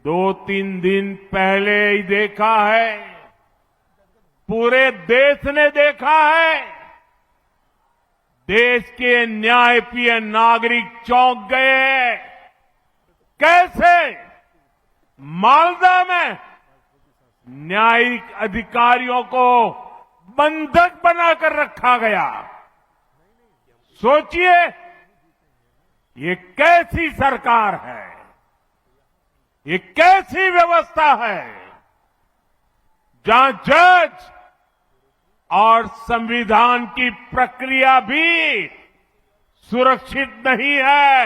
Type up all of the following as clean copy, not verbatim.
2-3 दिन पहले ही देखा है, पूरे देश ने देखा है, देश के न्यायप्रिय नागरिक चौंक गए हैं। कैसे मालदा में न्यायिक अधिकारियों को बंधक बनाकर रखा गया। सोचिए, ये कैसी सरकार है, ये कैसी व्यवस्था है जहां जज और संविधान की प्रक्रिया भी सुरक्षित नहीं है।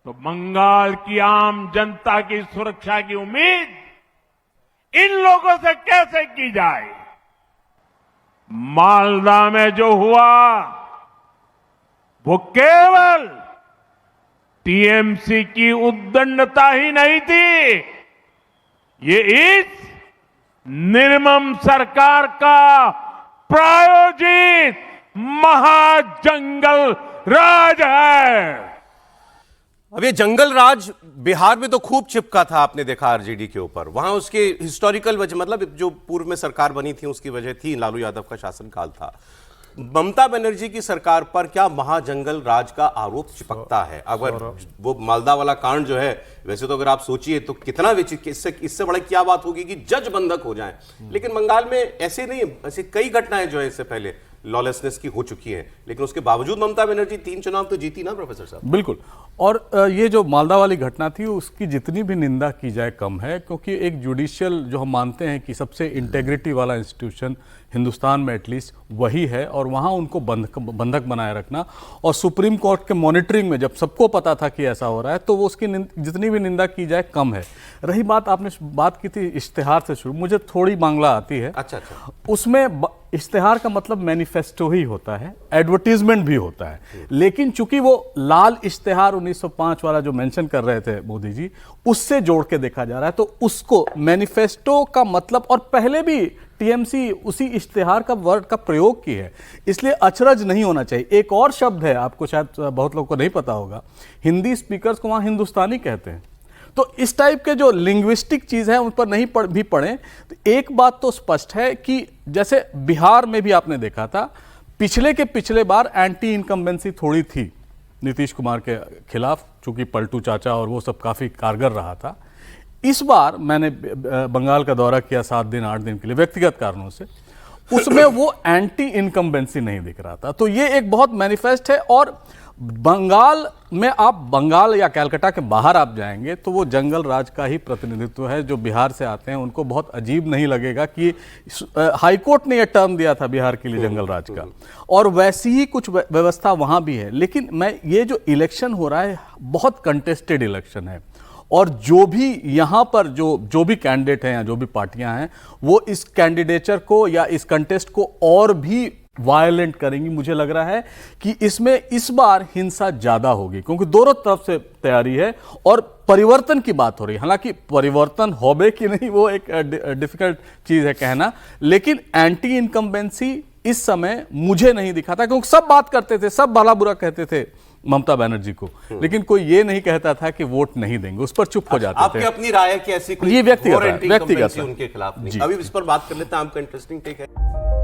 तो बंगाल की आम जनता की सुरक्षा की उम्मीद इन लोगों से कैसे की जाए? मालदा में जो हुआ वो केवल टीएमसी की उद्दंडता ही नहीं थी, ये इस निर्मम सरकार का प्रायोजित महाजंगल राज है। अब ये जंगल राज बिहार में तो खूब चिपका था, आपने देखा आरजेडी के ऊपर। वहां उसके हिस्टोरिकल वजह, मतलब जो पूर्व में सरकार बनी थी उसकी वजह थी, लालू यादव का शासनकाल था। ममता बनर्जी की सरकार पर क्या महाजंगल राज का आरोप चिपकता है? अगर वो मालदा वाला कांड जो है, वैसे तो अगर आप सोचिए तो कितना इससे बड़ा क्या बात होगी कि जज बंधक हो जाएं, लेकिन बंगाल में ऐसे नहीं, ऐसे कई घटनाएं जो है इससे पहले लॉलेसनेस की हो चुकी है, लेकिन उसके बावजूद ममता बनर्जी 3 चुनाव तो जीती ना प्रोफेसर साहब। बिल्कुल। और ये जो मालदा वाली घटना थी उसकी जितनी भी निंदा की जाए कम है, क्योंकि एक जुडिशियल जो हम मानते हैं कि सबसे इंटेग्रिटी वाला इंस्टीट्यूशन हिंदुस्तान में एटलीस्ट वही है, और वहाँ उनको बंधक बनाए रखना, और सुप्रीम कोर्ट के मॉनिटरिंग में जब सबको पता था कि ऐसा हो रहा है तो वो उसकी जितनी भी निंदा की जाए कम है। रही बात, आपने बात की थी इश्तिहार से शुरू, मुझे थोड़ी बांग्ला आती है। अच्छा। उसमें इश्तिहार का मतलब मैनिफेस्टो ही होता है, एडवर्टीजमेंट भी होता है, लेकिन चूंकि वो लाल इश्तिहार 1905 वाला जो मेंशन कर रहे थे मोदी जी, उससे जोड़ के देखा जा रहा है, तो उसको मैनिफेस्टो का मतलब, और पहले भी टीएमसी उसी इश्तिहार का वर्ड का प्रयोग की है, इसलिए अचरज नहीं होना चाहिए। एक और शब्द है, आपको शायद बहुत लोगों को नहीं पता होगा, हिंदी स्पीकर्स को वहां हिंदुस्तानी कहते हैं। तो इस टाइप के जो लिंग्विस्टिक चीज़ है उन पर नहीं भी पढ़ें। तो एक बात तो स्पष्ट है कि जैसे बिहार में भी आपने देखा था, पिछले बार एंटी इनकम्बेंसी थोड़ी थी नीतीश कुमार के खिलाफ, चूंकि पलटू चाचा और वो सब काफ़ी कारगर रहा था। इस बार मैंने बंगाल का दौरा किया 7 दिन 8 दिन के लिए व्यक्तिगत कारणों से, उसमें वो एंटी इनकम्बेंसी नहीं दिख रहा था। तो ये एक बहुत मैनिफेस्ट है। और बंगाल में आप बंगाल या कलकत्ता के बाहर आप जाएंगे तो वो जंगल राज का ही प्रतिनिधित्व है। जो बिहार से आते हैं उनको बहुत अजीब नहीं लगेगा कि हाईकोर्ट ने यह टर्म दिया था बिहार के लिए जंगल राज का, और वैसी ही कुछ व्यवस्था वहां भी है। लेकिन ये जो इलेक्शन हो रहा है बहुत कंटेस्टेड इलेक्शन है, और जो भी यहाँ पर जो भी कैंडिडेट हैं या जो भी पार्टियां हैं वो इस कैंडिडेचर को या इस कंटेस्ट को और भी वायलेंट करेंगी। मुझे लग रहा है कि इसमें इस बार हिंसा ज्यादा होगी, क्योंकि दोनों तरफ से तैयारी है और परिवर्तन की बात हो रही है। हालांकि परिवर्तन होबे कि नहीं वो एक डिफिकल्ट चीज है कहना, लेकिन एंटी इनकम्बेंसी इस समय मुझे नहीं दिखाता, क्योंकि सब बात करते थे, सब भला बुरा कहते थे ममता बनर्जी को, लेकिन कोई ये नहीं कहता था कि वोट नहीं देंगे, उस पर चुप हो जाते थे। आपकी अपनी राय है कि ऐसी कोई ये व्यक्तिगत उनके खिलाफ नहीं। अभी इस पर बात कर लेते हैं, आपका इंटरेस्टिंग टेक है।